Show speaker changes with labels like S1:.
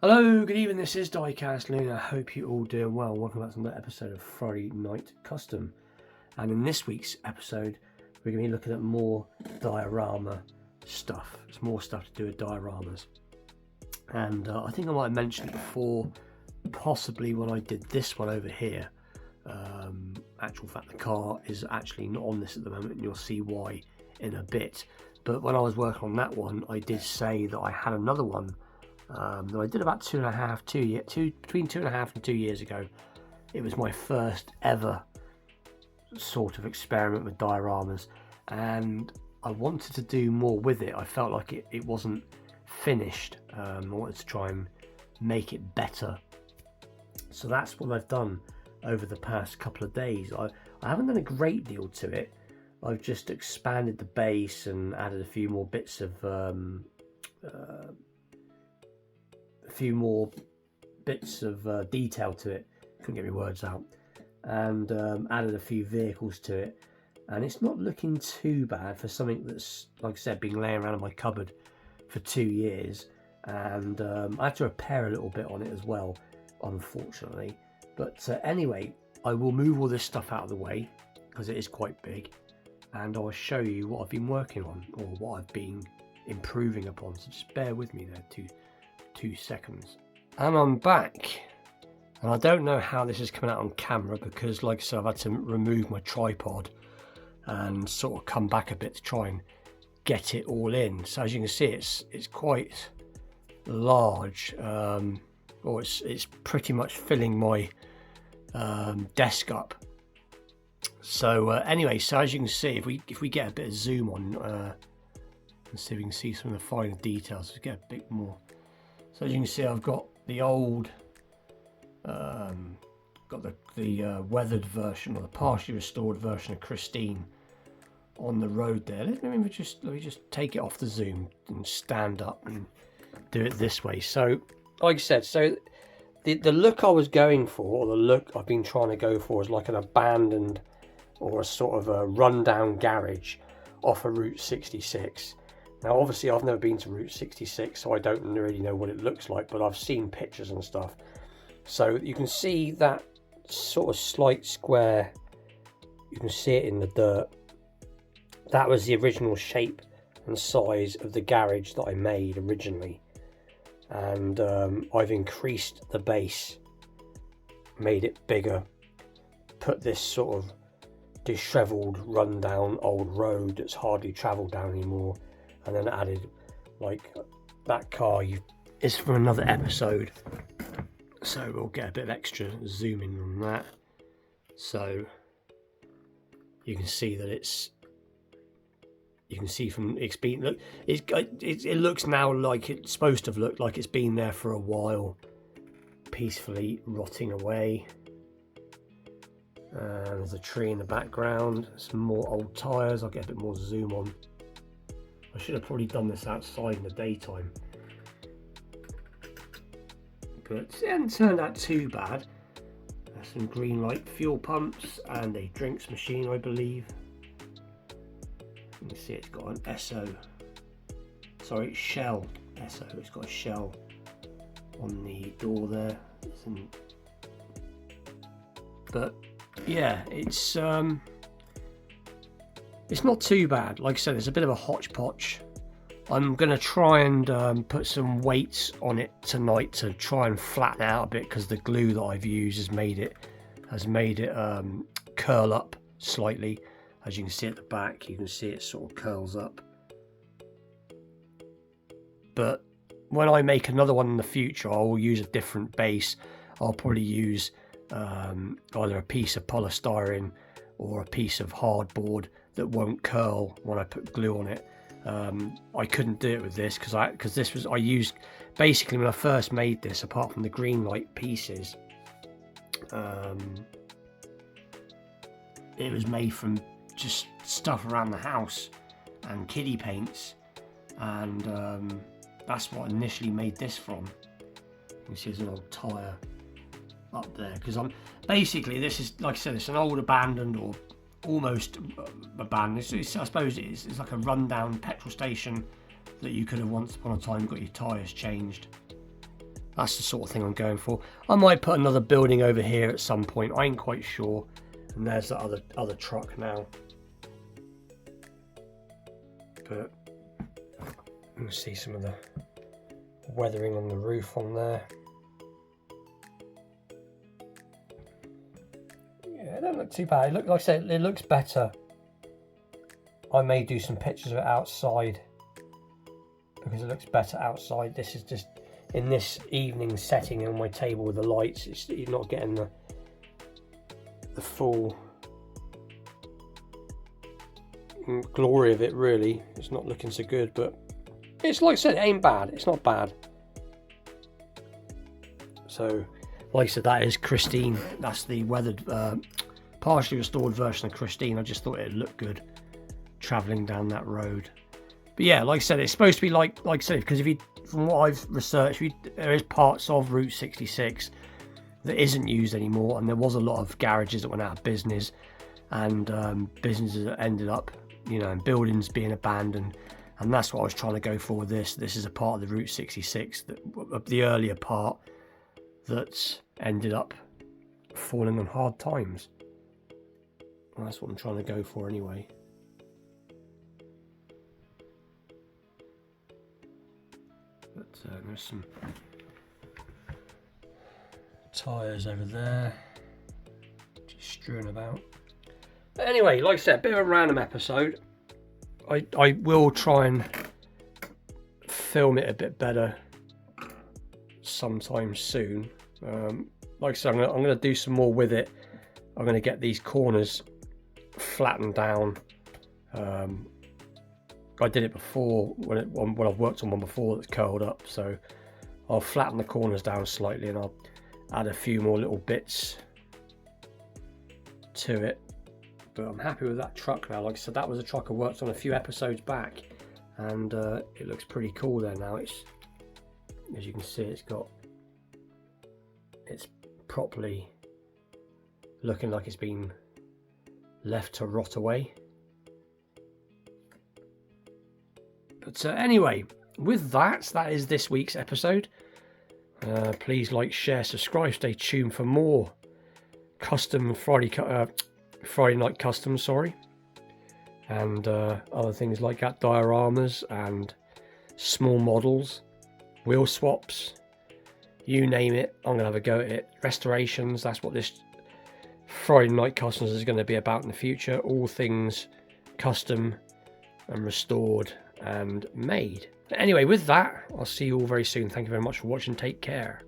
S1: Hello, good evening, this is Diecast Loon. I hope you're all doing well. Welcome back to another episode of Friday Night Custom. And in this week's episode, we're going to be looking at more diorama stuff. It's more stuff to do with dioramas. And I think I might have mentioned it before, possibly when I did this one over here. Actual fact, the car is actually not on this at the moment, and you'll see why in a bit. But when I was working on that one, I did say that I had another one that I did about between 2.5 and 2 years ago. It was my first ever sort of experiment with dioramas, and I wanted to do more with it. I felt like it wasn't finished. I wanted to try and make it better. So that's what I've done over the past couple of days. I haven't done a great deal to it. I've just expanded the base and added a few more bits of detail to it. Couldn't get my words out. And added a few vehicles to it, and it's not looking too bad for something that's, like I said, been laying around in my cupboard for 2 years. And I had to repair a little bit on it as well, unfortunately. But anyway, I will move all this stuff out of the way because it is quite big, and I'll show you what I've been working on or what I've been improving upon. So just bear with me there, two seconds. And I'm back, and I don't know how this is coming out on camera because, like I said, I've had to remove my tripod and sort of come back a bit to try and get it all in. So as you can see, it's quite large, or it's pretty much filling my desk up. So anyway, so as you can see, if we get a bit of zoom on, let's see if we can see some of the finer details. Let's get a bit more. So as you can see, I've got the old, got the weathered version, or the partially restored version of Christine on the road there. Let me just take it off the zoom and stand up and do it this way. So, like I said, so the look I was going for, or the look I've been trying to go for, is like an abandoned or a sort of a rundown garage off of Route 66. Now, obviously, I've never been to Route 66, so I don't really know what it looks like, but I've seen pictures and stuff. So you can see that sort of slight square, you can see it in the dirt. That was the original shape and size of the garage that I made originally. And I've increased the base, made it bigger, put this sort of disheveled, rundown old road that's hardly travelled down anymore, and then added, like, that car is for another episode, so we'll get a bit of extra zoom in on that. So you can see that you can see from it's been, look, it looks now like it's supposed to have looked like it's been there for a while, peacefully rotting away. And there's a tree in the background, some more old tyres. I'll get a bit more zoom on. I should have probably done this outside in the daytime, but it hasn't turned out too bad. There's some green light fuel pumps and a drinks machine, I believe. You can see it's got an shell SO. It's got a shell on the door there. But yeah, it's not too bad. Like I said, it's a bit of a hodgepodge. I'm going to try and put some weights on it tonight to try and flatten it out a bit, because the glue that I've used has made it curl up slightly. As you can see at the back, you can see it sort of curls up. But when I make another one in the future, I will use a different base. I'll probably use either a piece of polystyrene or a piece of hardboard that won't curl when I put glue on it. I couldn't do it with this because this was, I used, basically when I first made this, apart from the green light pieces, it was made from just stuff around the house and kiddie paints, and that's what I initially made this from. You can see there's an old tyre up there, because I'm basically, this is, like I said, it's an old abandoned or almost abandoned, I suppose it's like a rundown petrol station that you could have once upon a time got your tyres changed. That's the sort of thing I'm going for. I might put another building over here at some point. I ain't quite sure. And there's the other truck now. But you can see some of the weathering on the roof on there. Yeah, it don't look too bad. Like I said, it looks better. I may do some pictures of it outside because it looks better outside. This is just in this evening setting on my table with the lights. You're not getting the full glory of it, really. It's not looking so good, but it's, like I said, it ain't bad. It's not bad. So, like I said, that is Christine. That's the weathered, partially restored version of Christine. I just thought it looked good traveling down that road. But yeah, like I said, it's supposed to be like I said, because if you, from what I've researched, there is parts of Route 66 that isn't used anymore, and there was a lot of garages that went out of business, and businesses that ended up, you know, and buildings being abandoned. And that's what I was trying to go for with this. This is a part of the Route 66, the earlier part, that's ended up falling on hard times. And that's what I'm trying to go for anyway. But there's some tyres over there, just strewn about. But anyway, like I said, a bit of a random episode. I will try and film it a bit better sometime soon. Like I said, I'm going to do some more with it. I'm going to get these corners flattened down. I did it before when I've worked on one before that's curled up, so I'll flatten the corners down slightly and I'll add a few more little bits to it. But I'm happy with that truck now. Like I said, that was a truck I worked on a few episodes back, and it looks pretty cool there now. It's, as you can see, it's properly looking like it's been left to rot away. But anyway, with that is this week's episode. Please like, share, subscribe, stay tuned for more custom Friday night customs, and other things like that, dioramas and small models, wheel swaps, you name it. I'm gonna have a go at it. Restorations, that's what this Friday night customs is going to be about in the future. All things custom and restored and made. But anyway, with that, I'll see you all very soon. Thank you very much for watching. Take care.